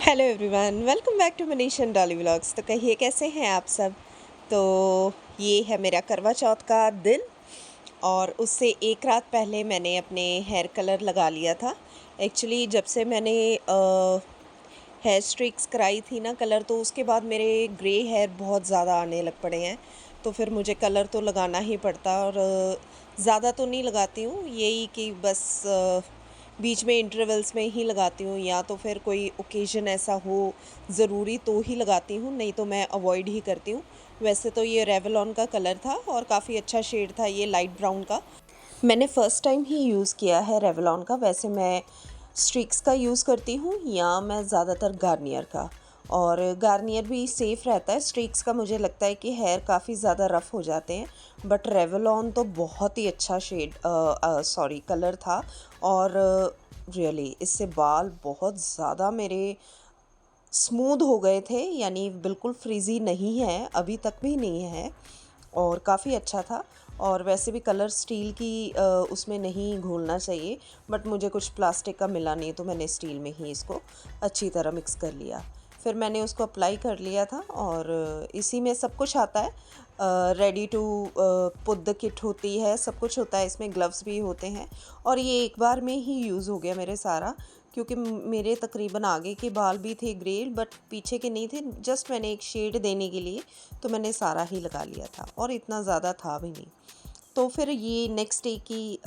Hello everyone, welcome back to Manish and Dolly vlogs. तो कहिए कैसे हैं आप सब। तो ये है मेरा करवा चौथ का दिन और उससे एक रात पहले मैंने अपने हेयर कलर लगा लिया था। एक्चुअली जब से मैंने हेयर स्ट्रिक्स कराई थी ना कलर, तो उसके बाद मेरे ग्रे हेयर बहुत ज़्यादा आने लग पड़े हैं। तो फिर मुझे कलर तो लगाना ही पड़ता और ज़्यादा तो नहीं लगाती हूँ, यही कि बस बीच में इंटरवल्स में ही लगाती हूँ, या तो फिर कोई ओकेज़न ऐसा हो ज़रूरी तो ही लगाती हूँ, नहीं तो मैं अवॉइड ही करती हूँ। वैसे तो ये रेवलॉन का कलर था और काफ़ी अच्छा शेड था, ये लाइट ब्राउन का। मैंने फ़र्स्ट टाइम ही यूज़ किया है रेवलॉन का। वैसे मैं स्ट्रिक्स का यूज़ करती हूँ या मैं ज़्यादातर गार्नियर का, और गार्नियर भी सेफ़ रहता है। स्ट्रिक्स का मुझे लगता है कि हेयर काफ़ी ज़्यादा रफ़ हो जाते हैं, बट रेवलॉन तो बहुत ही अच्छा कलर था। और रियली इससे बाल बहुत ज़्यादा मेरे स्मूथ हो गए थे, यानी बिल्कुल फ्रीज़ी नहीं है, अभी तक भी नहीं है, और काफ़ी अच्छा था। और वैसे भी कलर स्टील की उसमें नहीं घोलना चाहिए, बट मुझे कुछ प्लास्टिक का मिला नहीं तो मैंने स्टील में ही इसको अच्छी तरह मिक्स कर लिया। फिर मैंने उसको अप्लाई कर लिया था और इसी में सब कुछ आता है। Ready to put the kit होती है, सब कुछ होता है इसमें, ग्लव्स भी होते हैं। और ये एक बार में ही यूज़ हो गया मेरे सारा, क्योंकि मेरे तकरीबन आगे के बाल भी थे ग्रे, बट पीछे के नहीं थे। जस्ट मैंने एक शेड देने के लिए तो मैंने सारा ही लगा लिया था, और इतना ज़्यादा था भी नहीं। तो फिर ये नेक्स्ट डे की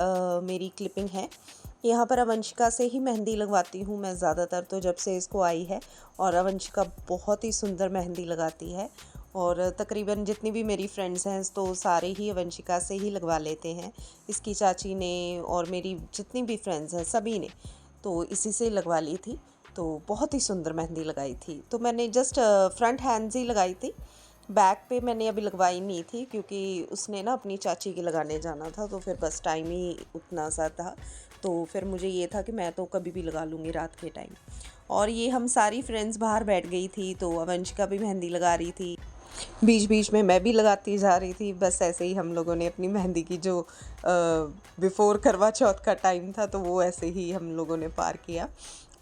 मेरी क्लिपिंग है। यहाँ पर अवंशिका से ही मेहंदी लगवाती हूँ मैं ज़्यादातर, तो जब से इसको आई है। और अवंशिका बहुत ही सुंदर मेहंदी लगाती है, और तकरीबन जितनी भी मेरी फ्रेंड्स हैं तो सारे ही अवंशिका से ही लगवा लेते हैं। इसकी चाची ने और मेरी जितनी भी फ्रेंड्स हैं सभी ने तो इसी से लगवा ली थी। तो बहुत ही सुंदर मेहंदी लगाई थी। तो मैंने जस्ट फ्रंट हैंड्स ही लगाई थी, बैक पे मैंने अभी लगवाई नहीं थी, क्योंकि उसने ना अपनी चाची के लगाने जाना था, तो फिर बस टाइम ही उतना सा था। तो फिर मुझे ये था कि मैं तो कभी भी लगा लूँगी रात के टाइम। और ये हम सारी फ्रेंड्स बाहर बैठ गई थी, तो अवंशिका भी मेहंदी लगा रही थी, बीच बीच में मैं भी लगाती जा रही थी। बस ऐसे ही हम लोगों ने अपनी मेहंदी की जो बिफ़ोर करवा चौथ का टाइम था, तो वो ऐसे ही हम लोगों ने पार किया।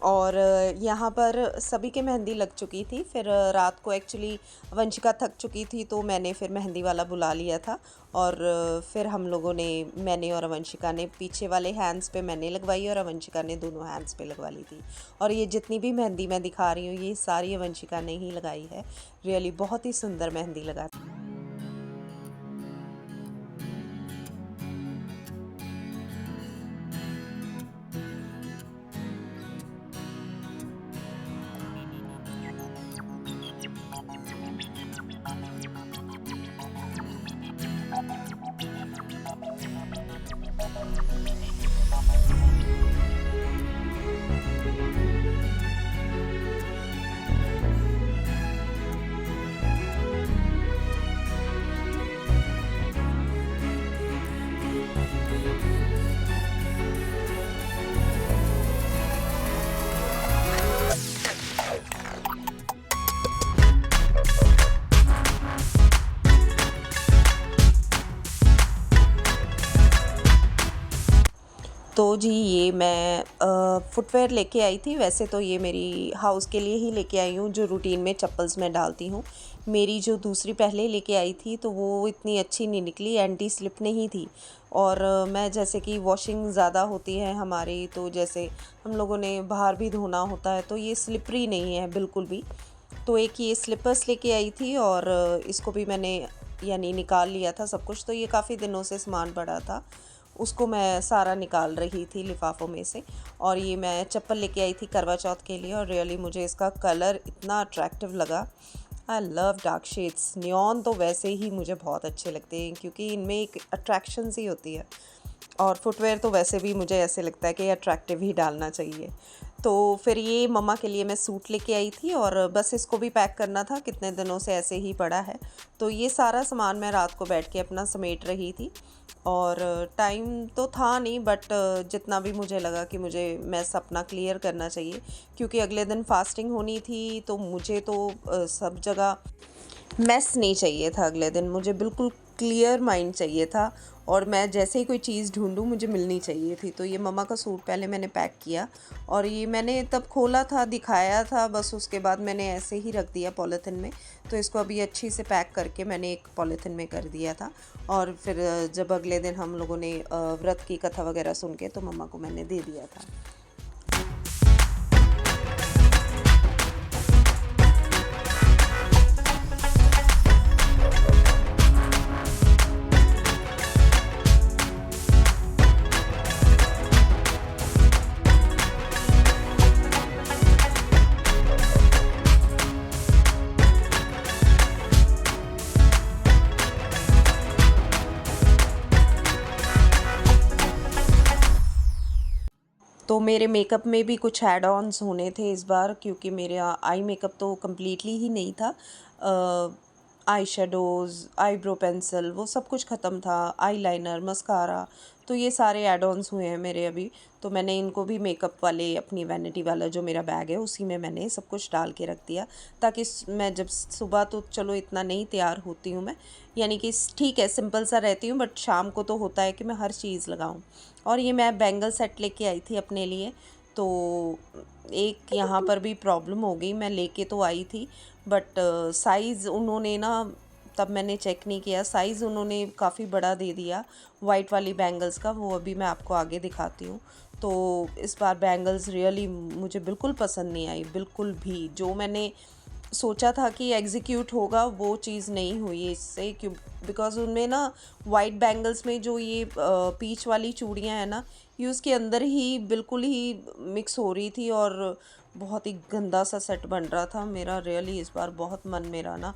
और यहाँ पर सभी के मेहंदी लग चुकी थी। फिर रात को एक्चुअली वंशिका थक चुकी थी, तो मैंने फिर मेहंदी वाला बुला लिया था। और फिर हम लोगों ने, मैंने और अवंशिका ने पीछे वाले हैंड्स पे मैंने लगवाई और अवंशिका ने दोनों हैंड्स पे लगवा ली थी। और ये जितनी भी मेहंदी मैं दिखा रही हूँ ये सारी अवंशिका ने ही लगाई है। रियली बहुत ही सुंदर मेहंदी लगा। तो जी ये मैं फुटवेयर लेके आई थी। वैसे तो ये मेरी हाउस के लिए ही लेके आई हूँ, जो रूटीन में चप्पल्स मैं डालती हूँ। मेरी जो दूसरी पहले लेके आई थी तो वो इतनी अच्छी नहीं निकली, एंटी स्लिप नहीं थी। और मैं जैसे कि वॉशिंग ज़्यादा होती है हमारी, तो जैसे हम लोगों ने बाहर भी धोना होता है, तो ये स्लिपरी नहीं है बिल्कुल भी। तो एक ये स्लीपर्स लेके आई थी, और इसको भी मैंने यानी निकाल लिया था सब कुछ। तो ये काफ़ी दिनों से सामान पड़ा था, उसको मैं सारा निकाल रही थी लिफाफों में से। और ये मैं चप्पल लेके आई थी करवा चौथ के लिए, और रियली मुझे इसका कलर इतना अट्रैक्टिव लगा। I love dark shades. Neon तो वैसे ही मुझे बहुत अच्छे लगते हैं, क्योंकि इनमें एक अट्रैक्शन सी होती है। और फुटवेयर तो वैसे भी मुझे ऐसे लगता है कि अट्रैक्टिव ही डालना चाहिए। तो फिर ये मम्मा के लिए मैं सूट लेके आई थी, और बस इसको भी पैक करना था, कितने दिनों से ऐसे ही पड़ा है। तो ये सारा सामान मैं रात को बैठ के अपना समेट रही थी। और टाइम तो था नहीं, बट जितना भी मुझे लगा कि मुझे मैस अपना क्लियर करना चाहिए, क्योंकि अगले दिन फास्टिंग होनी थी। तो मुझे तो सब जगह मैस नहीं चाहिए था, अगले दिन मुझे बिल्कुल क्लियर माइंड चाहिए था। और मैं जैसे ही कोई चीज़ ढूंढूं मुझे मिलनी चाहिए थी। तो ये मम्मा का सूट पहले मैंने पैक किया और ये मैंने तब खोला था, दिखाया था, बस उसके बाद मैंने ऐसे ही रख दिया पॉलीथिन में। तो इसको अभी अच्छी से पैक करके मैंने एक पॉलीथिन में कर दिया था। और फिर जब अगले दिन हम लोगों ने व्रत की कथा वगैरह सुन के तो मम्मा को मैंने दे दिया था। तो मेरे मेकअप में भी कुछ ऐड ऑन्स होने थे इस बार, क्योंकि मेरे आई मेकअप तो कम्प्लीटली ही नहीं था। आई शेडोज़, आईब्रो पेंसिल, वो सब कुछ ख़त्म था, आई लाइनर, मस्कारा, तो ये सारे ऐड ऑन्स हुए हैं मेरे अभी। तो मैंने इनको भी मेकअप वाले अपनी वैनिटी वाला जो मेरा बैग है उसी में मैंने सब कुछ डाल के रख दिया, ताकि मैं जब सुबह तो चलो इतना नहीं तैयार होती हूँ मैं, यानी कि ठीक है सिंपल सा रहती हूँ, बट शाम को तो होता है कि मैं हर चीज़ लगाऊँ। और ये मैं बैंगल सेट लेके आई थी अपने लिए। तो एक यहाँ पर भी प्रॉब्लम हो गई, मैं लेके तो आई थी बट साइज़ उन्होंने ना, तब मैंने चेक नहीं किया, साइज़ उन्होंने काफ़ी बड़ा दे दिया वाइट वाली बैंगल्स का। वो अभी मैं आपको आगे दिखाती हूँ। तो इस बार बैंगल्स रियली मुझे बिल्कुल पसंद नहीं आई, बिल्कुल भी। जो मैंने सोचा था कि एग्जीक्यूट होगा वो चीज़ नहीं हुई इससे, क्यों, बिकॉज उनमें ना वाइट बैंगल्स में जो ये पीच वाली चूड़ियाँ हैं ना, ये उसके अंदर ही बिल्कुल ही मिक्स हो रही थी और बहुत ही गंदा सा सेट बन रहा था मेरा। रियली इस बार बहुत मन मेरा ना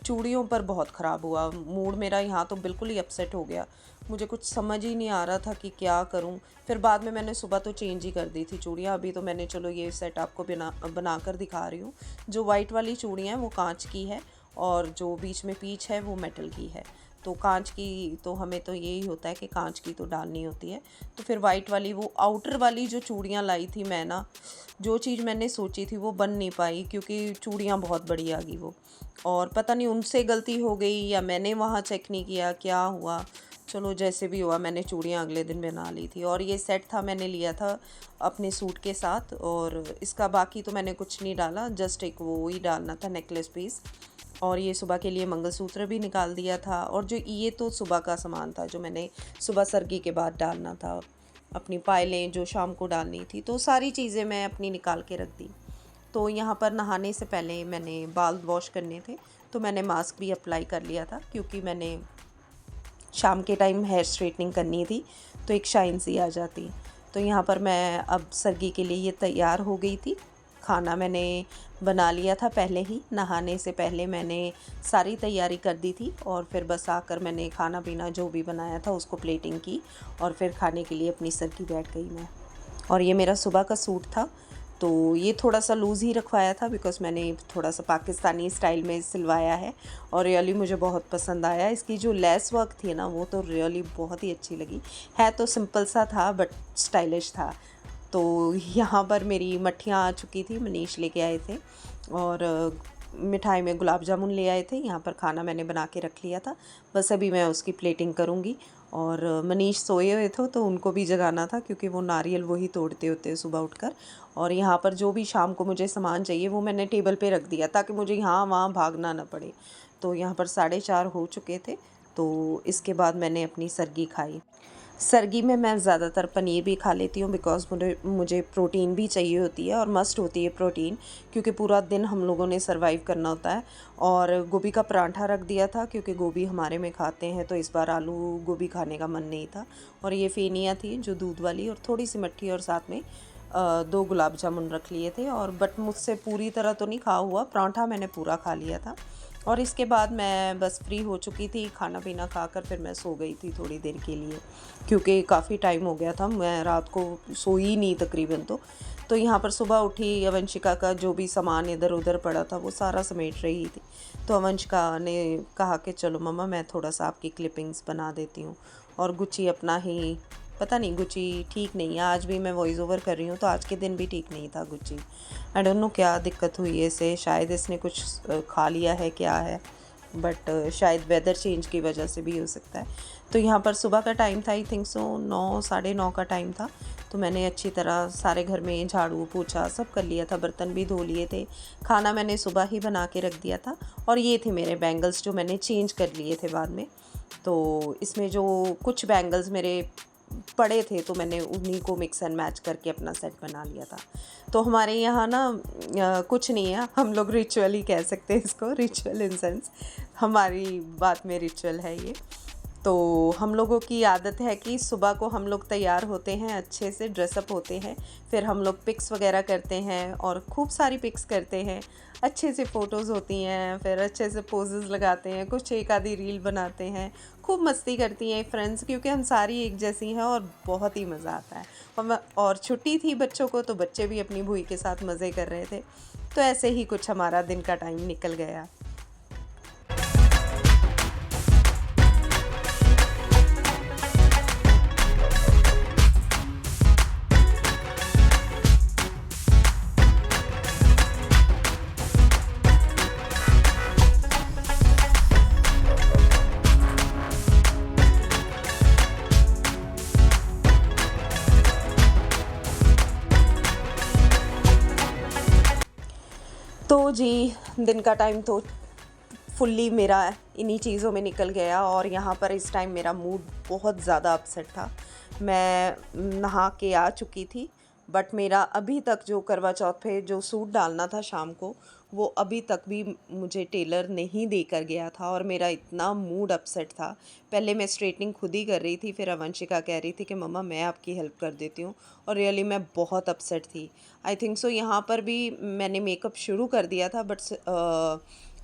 चूड़ियों पर बहुत ख़राब हुआ, मूड मेरा यहाँ तो बिल्कुल ही अपसेट हो गया। मुझे कुछ समझ ही नहीं आ रहा था कि क्या करूँ। फिर बाद में मैंने सुबह तो चेंज ही कर दी थी चूड़ियाँ। अभी तो मैंने चलो ये सेट आपको बना कर दिखा रही हूँ। जो वाइट वाली चूड़ियाँ हैं वो कांच की है और जो बीच में पीच है वो मेटल की है। तो कांच की तो हमें तो यही होता है कि कांच की तो डालनी होती है। तो फिर वाइट वाली वो आउटर वाली जो चूड़ियाँ लाई थी मैं ना, जो चीज़ मैंने सोची थी वो बन नहीं पाई, क्योंकि चूड़ियाँ बहुत बड़ी आ गई वो। और पता नहीं उनसे गलती हो गई या मैंने वहाँ चेक नहीं किया, क्या हुआ। चलो जैसे भी हुआ, मैंने चूड़ियाँ अगले दिन बना ली थी। और ये सेट था, मैंने लिया था अपने सूट के साथ। और इसका बाकी तो मैंने कुछ नहीं डाला, जस्ट एक वो ही डालना था नेकलेस पीस। और ये सुबह के लिए मंगलसूत्र भी निकाल दिया था। और जो ये तो सुबह का सामान था जो मैंने सुबह सरगी के बाद डालना था, अपनी पायलें जो शाम को डालनी थी, तो सारी चीज़ें मैं अपनी निकाल के रख दी। तो यहाँ पर नहाने से पहले मैंने बाल वॉश करने थे, तो मैंने मास्क भी अप्लाई कर लिया था, क्योंकि मैंने शाम के टाइम हेयर स्ट्रेटनिंग करनी थी तो एक शाइन सी आ जाती। तो यहाँ पर मैं अब सरगी के लिए ये तैयार हो गई थी। खाना मैंने बना लिया था पहले ही, नहाने से पहले मैंने सारी तैयारी कर दी थी। और फिर बस आकर मैंने खाना पीना जो भी बनाया था उसको प्लेटिंग की और फिर खाने के लिए अपनी सरगी बैठ गई मैं। और ये मेरा सुबह का सूट था, तो ये थोड़ा सा लूज़ ही रखवाया था, बिकॉज़ मैंने थोड़ा सा पाकिस्तानी स्टाइल में सिलवाया है और रियली मुझे बहुत पसंद आया। इसकी जो लेस वर्क थी ना वो तो रियली बहुत ही अच्छी लगी। है तो सिंपल सा था बट स्टाइलिश था। तो यहाँ पर मेरी मट्ठियाँ आ चुकी थी, मनीष लेके आए थे। और मिठाई में गुलाब जामुन ले आए थे। यहाँ पर खाना मैंने बना के रख लिया था, बस अभी मैं उसकी प्लेटिंग करूँगी। और मनीष सोए हुए थे तो उनको भी जगाना था, क्योंकि वो नारियल वही तोड़ते होते हैं सुबह उठकर। और यहाँ पर जो भी शाम को मुझे सामान चाहिए वो मैंने टेबल पे रख दिया, ताकि मुझे यहाँ वहाँ भागना ना पड़े। तो यहाँ पर 4:30 हो चुके थे, तो इसके बाद मैंने अपनी सरगी खाई। सरगी में मैं ज़्यादातर पनीर भी खा लेती हूँ, बिकॉज़ मुझे प्रोटीन भी चाहिए होती है और मस्ट होती है प्रोटीन, क्योंकि पूरा दिन हम लोगों ने सरवाइव करना होता है। और गोभी का पराठा रख दिया था, क्योंकि गोभी हमारे में खाते हैं, तो इस बार आलू गोभी खाने का मन नहीं था। और ये फेनियाँ थी जो दूध वाली, और थोड़ी सी मट्ठी, और साथ में 2 गुलाब जामुन रख लिए थे। और बट मुझसे पूरी तरह तो नहीं खा हुआ, पराठा मैंने पूरा खा लिया था। और इसके बाद मैं बस फ्री हो चुकी थी, खाना पीना खाकर फिर मैं सो गई थी थोड़ी देर के लिए, क्योंकि काफ़ी टाइम हो गया था, मैं रात को सोई नहीं तकरीबन। तो यहाँ पर सुबह उठी, अवंशिका का जो भी सामान इधर उधर पड़ा था वो सारा समेट रही थी। तो अवंशिका ने कहा कि चलो मम्मा मैं थोड़ा सा आपकी क्लिपिंग्स बना देती हूँ। और गुच्ची अपना ही, पता नहीं गुच्ची ठीक नहीं है, आज भी मैं वॉइस ओवर कर रही हूँ तो आज के दिन भी ठीक नहीं था गुच्ची। आई डोंट नो क्या दिक्कत हुई है इसे, शायद इसने कुछ खा लिया है, क्या है, बट शायद वेदर चेंज की वजह से भी हो सकता है। तो यहाँ पर सुबह का टाइम था, आई थिंक सो 9 साढ़े 9 का टाइम था। तो मैंने अच्छी तरह सारे घर में झाड़ू पोछा सब कर लिया था, बर्तन भी धो लिए थे, खाना मैंने सुबह ही बना के रख दिया था। और ये थे मेरे बैंगल्स जो मैंने चेंज कर लिए थे बाद में। तो इसमें जो कुछ बैंगल्स मेरे पड़े थे तो मैंने उन्हीं को मिक्स एंड मैच करके अपना सेट बना लिया था। तो हमारे यहाँ ना कुछ नहीं है, हम लोग रिचुअल ही कह सकते हैं इसको, रिचुअल इन सेंस हमारी बात में रिचुअल है ये। तो हम लोगों की आदत है कि सुबह को हम लोग तैयार होते हैं, अच्छे से ड्रेसअप होते हैं, फिर हम लोग पिक्स वगैरह करते हैं और खूब सारी पिक्स करते हैं, अच्छे से फ़ोटोज़ होती हैं, फिर अच्छे से पोजेस लगाते हैं, कुछ एक आधी रील बनाते हैं, खूब मस्ती करती हैं फ्रेंड्स, क्योंकि हम सारी एक जैसी हैं और बहुत ही मज़ा आता है। और छुट्टी थी बच्चों को तो बच्चे भी अपनी भूई के साथ मज़े कर रहे थे। तो ऐसे ही कुछ हमारा दिन का टाइम निकल गया। तो जी, दिन का टाइम तो फुल्ली मेरा इन्हीं चीज़ों में निकल गया और यहाँ पर इस टाइम मेरा मूड बहुत ज़्यादा अपसेट था। मैं नहा के आ चुकी थी, बट मेरा अभी तक जो करवा चौथ पे जो सूट डालना था शाम को, वो अभी तक भी मुझे टेलर नहीं देकर गया था और मेरा इतना मूड अपसेट था। पहले मैं स्ट्रेटनिंग खुद ही कर रही थी, फिर अवंशिका कह रही थी कि मम्मा मैं आपकी हेल्प कर देती हूँ, और रियली मैं बहुत अपसेट थी। आई थिंक सो यहाँ पर भी मैंने मेकअप शुरू कर दिया था, बट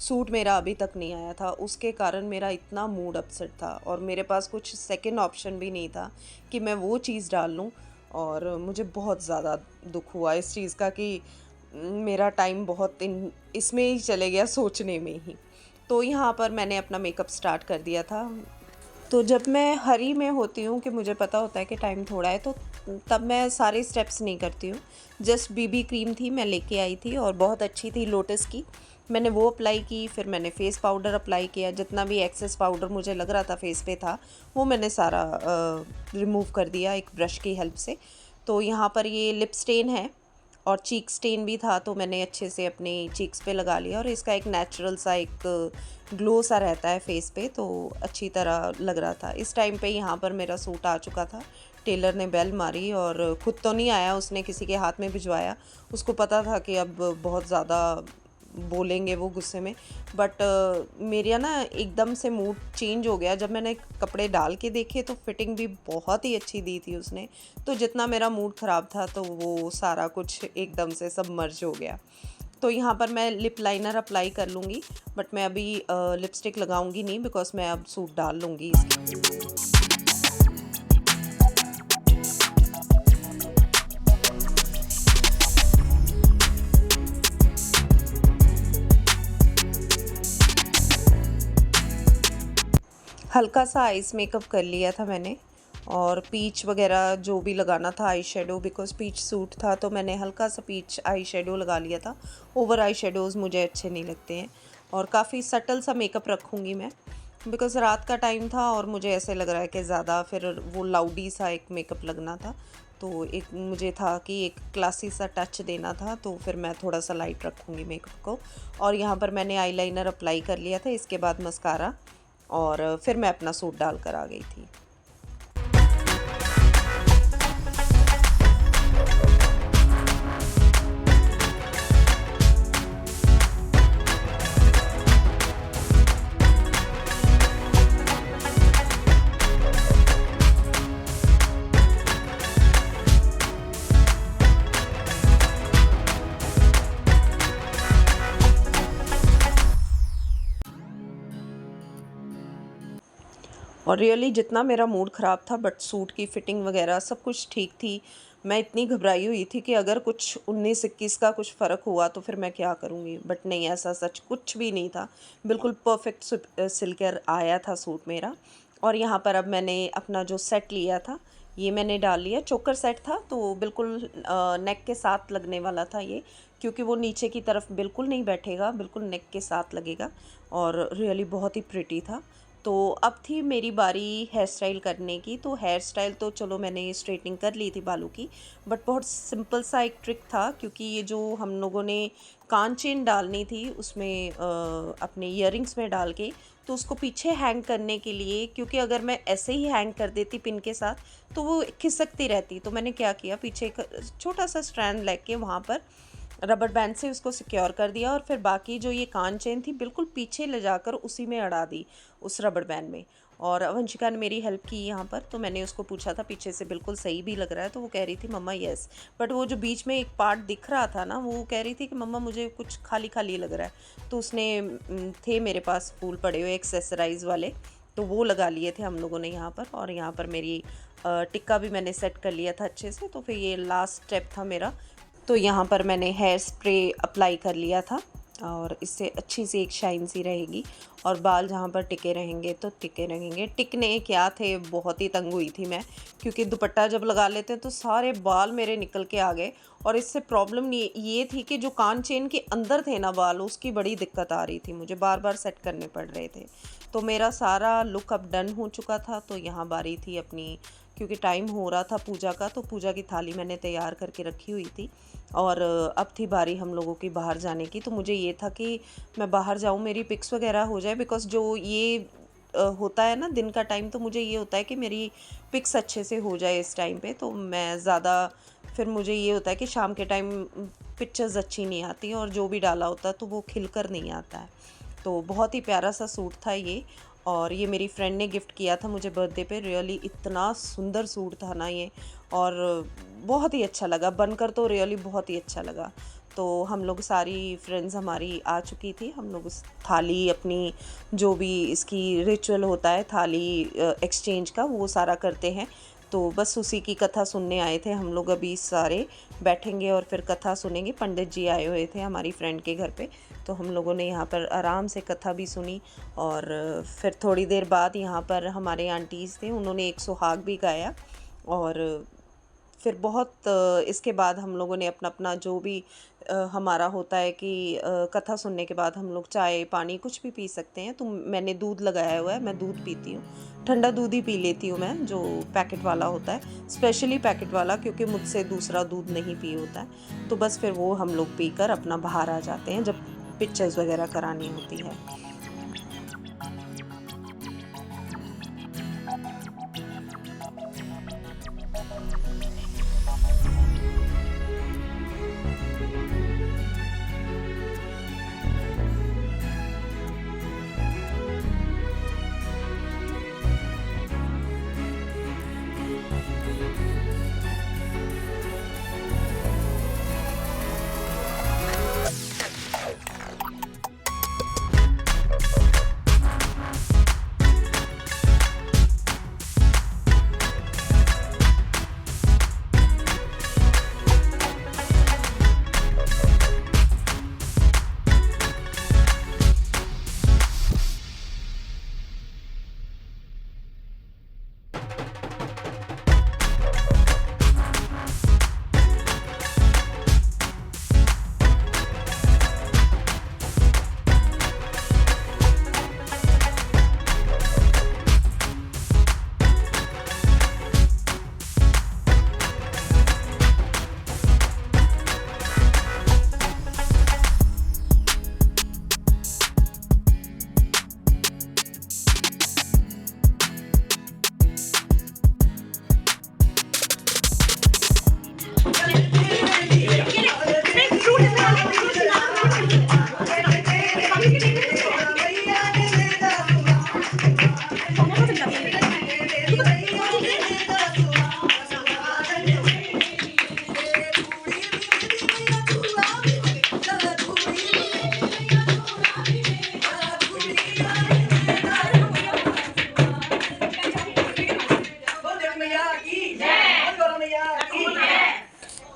सूट मेरा अभी तक नहीं आया था, उसके कारण मेरा इतना मूड अपसेट था और मेरे पास कुछ सेकंड ऑप्शन भी नहीं था कि मैं वो चीज़ डाल लूँ। और मुझे बहुत ज़्यादा दुख हुआ इस चीज़ का कि मेरा टाइम बहुत इसमें ही चले गया, सोचने में ही। तो यहाँ पर मैंने अपना मेकअप स्टार्ट कर दिया था। तो जब मैं हरी में होती हूँ कि मुझे पता होता है कि टाइम थोड़ा है, तो तब मैं सारे स्टेप्स नहीं करती हूँ। जस्ट बीबी क्रीम थी, मैं लेके आई थी और बहुत अच्छी थी लोटस की, मैंने वो अप्लाई की। फिर मैंने फ़ेस पाउडर अप्लाई किया, जितना भी एक्सेस पाउडर मुझे लग रहा था फेस पे था वो मैंने सारा रिमूव कर दिया एक ब्रश की हेल्प से। तो यहाँ पर ये लिप स्टेन है और चीक स्टेन भी था, तो मैंने अच्छे से अपने चीक्स पे लगा लिया और इसका एक नेचुरल सा एक ग्लो सा रहता है फेस पे, तो अच्छी तरह लग रहा था। इस टाइम पे यहाँ पर मेरा सूट आ चुका था, टेलर ने बेल मारी और ख़ुद तो नहीं आया, उसने किसी के हाथ में भिजवाया। उसको पता था कि अब बहुत ज़्यादा बोलेंगे वो गुस्से में, बट मेरा ना एकदम से मूड चेंज हो गया जब मैंने कपड़े डाल के देखे, तो फिटिंग भी बहुत ही अच्छी दी थी उसने। तो जितना मेरा मूड ख़राब था तो वो सारा कुछ एकदम से सब मर्ज हो गया। तो यहाँ पर मैं लिप लाइनर अप्लाई कर लूँगी, बट मैं अभी लिपस्टिक लगाऊंगी नहीं, बिकॉज मैं अब सूट डाल लूँगी इसके। हल्का सा आइस मेकअप कर लिया था मैंने, और पीच वगैरह जो भी लगाना था, eye shadow, because peach suit था तो मैंने हल्का सा पीच आई शेडो लगा लिया था। ओवर आई शेडोज़ मुझे अच्छे नहीं लगते हैं, और काफ़ी सटल सा मेकअप रखूँगी मैं, बिकॉज रात का टाइम था और मुझे ऐसे लग रहा है कि ज़्यादा फिर वो लाउडी सा एक मेकअप लगना था। तो एक मुझे था कि एक क्लासी सा टच देना था, तो फिर मैं थोड़ा सा लाइट रखूँगी मेकअप को। और यहाँ पर मैंने आईलाइनर अप्लाई कर लिया था, इसके बाद मस्कारा, और फिर मैं अपना सूट डाल कर आ गई थी। और रियली जितना मेरा मूड ख़राब था, बट सूट की फ़िटिंग वगैरह सब कुछ ठीक थी। मैं इतनी घबराई हुई थी कि अगर कुछ 19-21 का कुछ फ़र्क हुआ तो फिर मैं क्या करूँगी, बट नहीं, ऐसा सच कुछ भी नहीं था। बिल्कुल परफेक्ट सिलकर आया था सूट मेरा। और यहाँ पर अब मैंने अपना जो सेट लिया था ये मैंने डाल लिया। चोकर सेट था तो बिल्कुल नेक के साथ लगने वाला था ये, क्योंकि वो नीचे की तरफ बिल्कुल नहीं बैठेगा, बिल्कुल नेक के साथ लगेगा, और रियली बहुत ही प्रिटी था। तो अब थी मेरी बारी हेयर स्टाइल करने की। तो हेयर स्टाइल तो चलो मैंने स्ट्रेटनिंग कर ली थी बालों की, बट बहुत सिंपल सा एक ट्रिक था, क्योंकि ये जो हम लोगों ने कान चेन डालनी थी उसमें अपने ईयरिंग्स में डाल के, तो उसको पीछे हैंग करने के लिए, क्योंकि अगर मैं ऐसे ही हैंग कर देती पिन के साथ तो वो खिसकती रहती। तो मैंने क्या किया, पीछे एक छोटा सा स्ट्रैंड लेके वहाँ पर रबर बैंड से उसको सिक्योर कर दिया, और फिर बाकी जो ये कान चेन थी बिल्कुल पीछे ले जाकर उसी में अड़ा दी, उस रबर बैंड में। और वंशिका ने मेरी हेल्प की यहाँ पर। तो मैंने उसको पूछा था पीछे से बिल्कुल सही भी लग रहा है, तो वो कह रही थी मम्मा यस, बट वो जो बीच में एक पार्ट दिख रहा था ना, वो कह रही थी कि मम्मा मुझे कुछ खाली खाली लग रहा है। तो उसने थे मेरे पास फूल पड़े हुए एक्सेसराइज वाले, तो वो लगा लिए थे हम लोगों ने यहाँ पर। और यहाँ पर मेरी टिक्का भी मैंने सेट कर लिया था अच्छे से। तो फिर ये लास्ट स्टेप था मेरा। तो यहाँ पर मैंने हेयर स्प्रे अप्लाई कर लिया था, और इससे अच्छी सी एक शाइन सी रहेगी, और बाल जहाँ पर टिके रहेंगे तो टिके रहेंगे। टिकने क्या थे, बहुत ही तंग हुई थी मैं, क्योंकि दुपट्टा जब लगा लेते हैं तो सारे बाल मेरे निकल के आ गए। और इससे प्रॉब्लम ये थी कि जो कान चेन के अंदर थे ना बाल, उसकी बड़ी दिक्कत आ रही थी, मुझे बार बार सेट करने पड़ रहे थे। तो मेरा सारा लुक अब डन हो चुका था। तो यहाँ बारी थी अपनी, क्योंकि टाइम हो रहा था पूजा का, तो पूजा की थाली मैंने तैयार करके रखी हुई थी, और अब थी बारी हम लोगों की बाहर जाने की। तो मुझे ये था कि मैं बाहर जाऊँ, मेरी पिक्स वगैरह हो जाए, बिकॉज़ जो ये होता है ना दिन का टाइम, तो मुझे ये होता है कि मेरी पिक्स अच्छे से हो जाए इस टाइम पे। तो मैं ज़्यादा, फिर मुझे ये होता है कि शाम के टाइम पिक्चर्स अच्छी नहीं आती, और जो भी डाला होता है तो वो खिलकर नहीं आता है। तो बहुत ही प्यारा सा सूट था ये, और ये मेरी फ्रेंड ने गिफ्ट किया था मुझे बर्थडे पे। रियली इतना सुंदर सूट था ना ये, और बहुत ही अच्छा लगा बनकर, तो रियली बहुत ही अच्छा लगा। तो हम लोग सारी फ्रेंड्स हमारी आ चुकी थी, हम लोग उस थाली अपनी, जो भी इसकी रिचुअल होता है थाली एक्सचेंज का, वो सारा करते हैं। तो बस उसी की कथा सुनने आए थे हम लोग। अभी सारे बैठेंगे और फिर कथा सुनेंगे। पंडित जी आए हुए थे हमारी फ्रेंड के घर पे, तो हम लोगों ने यहाँ पर आराम से कथा भी सुनी। और फिर थोड़ी देर बाद यहाँ पर हमारे आंटीज़ थे, उन्होंने एक सुहाग भी गाया। और फिर बहुत इसके बाद हम लोगों ने अपना अपना जो भी हमारा होता है कि कथा सुनने के बाद हम लोग चाय पानी कुछ भी पी सकते हैं। तो मैंने दूध लगाया हुआ है, मैं दूध पीती हूँ, ठंडा दूध ही पी लेती हूँ मैं, जो पैकेट वाला होता है, स्पेशली पैकेट वाला, क्योंकि मुझसे दूसरा दूध नहीं पी होता है। तो बस फिर वो हम लोग पीकर अपना बाहर आ जाते हैं जब पिक्चर्स वगैरह करानी होती है।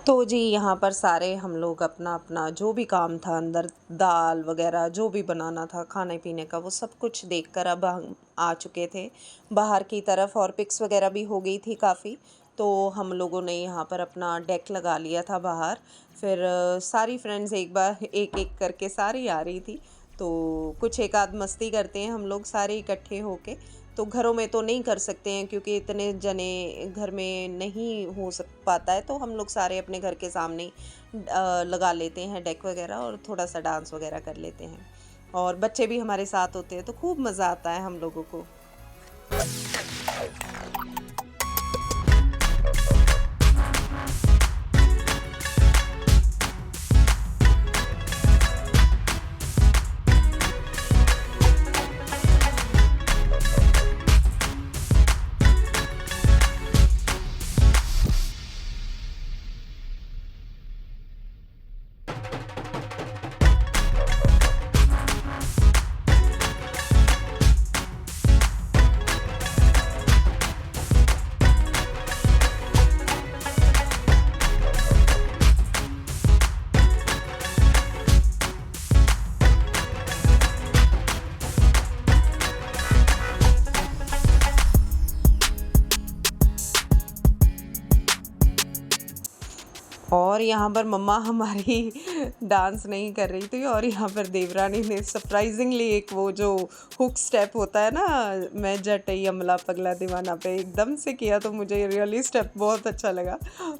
तो जी यहाँ पर सारे हम लोग अपना अपना जो भी काम था अंदर, दाल वगैरह जो भी बनाना था खाने पीने का, वो सब कुछ देखकर अब हम आ चुके थे बाहर की तरफ, और पिक्स वगैरह भी हो गई थी काफ़ी। तो हम लोगों ने यहाँ पर अपना डेक लगा लिया था बाहर। फिर सारी फ्रेंड्स एक बार एक एक करके सारी आ रही थी। तो कुछ एक आध मस्ती करते हैं हम लोग सारे इकट्ठे होके। तो घरों में तो नहीं कर सकते हैं क्योंकि इतने जने घर में नहीं हो सक पाता है, तो हम लोग सारे अपने घर के सामने ही लगा लेते हैं डेक वगैरह और थोड़ा सा डांस वगैरह कर लेते हैं। और बच्चे भी हमारे साथ होते हैं तो खूब मज़ा आता है हम लोगों को। और यहाँ पर मम्मा हमारी डांस नहीं कर रही थी और यहाँ पर देवरानी ने सरप्राइजिंगली एक वो जो हुक स्टेप होता है ना, मैं जटई अमला पगला दीवाना पे, एकदम से किया। तो मुझे रियली स्टेप बहुत अच्छा लगा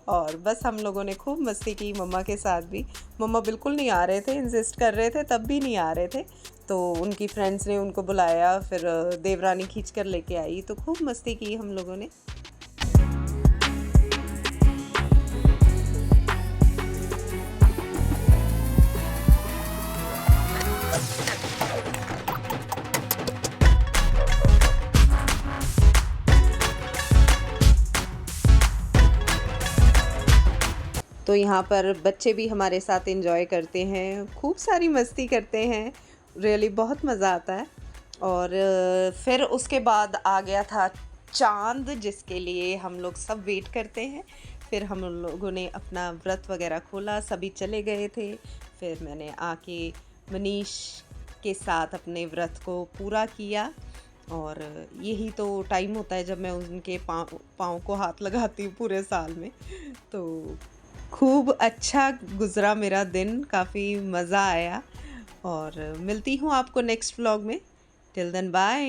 और बस हम लोगों ने खूब मस्ती की मम्मा के साथ भी। मम्मा बिल्कुल नहीं आ रहे थे, इंसिस्ट कर रहे थे तब भी नहीं आ रहे थे, तो उनकी फ्रेंड्स ने उनको बुलाया, फिर देवरानी खींच कर लेके आई, तो खूब मस्ती की हम लोगों ने। तो यहाँ पर बच्चे भी हमारे साथ एंजॉय करते हैं, खूब सारी मस्ती करते हैं, रियली बहुत मज़ा आता है। और फिर उसके बाद आ गया था चाँद, जिसके लिए हम लोग सब वेट करते हैं। फिर हम लोगों ने अपना व्रत वगैरह खोला, सभी चले गए थे। फिर मैंने आके मनीष के साथ अपने व्रत को पूरा किया और यही तो टाइम होता है जब मैं उनके पाँव को हाथ लगाती हूँ पूरे साल में। तो खूब अच्छा गुज़रा मेरा दिन, काफ़ी मज़ा आया और मिलती हूँ आपको नेक्स्ट व्लॉग में। Till then bye.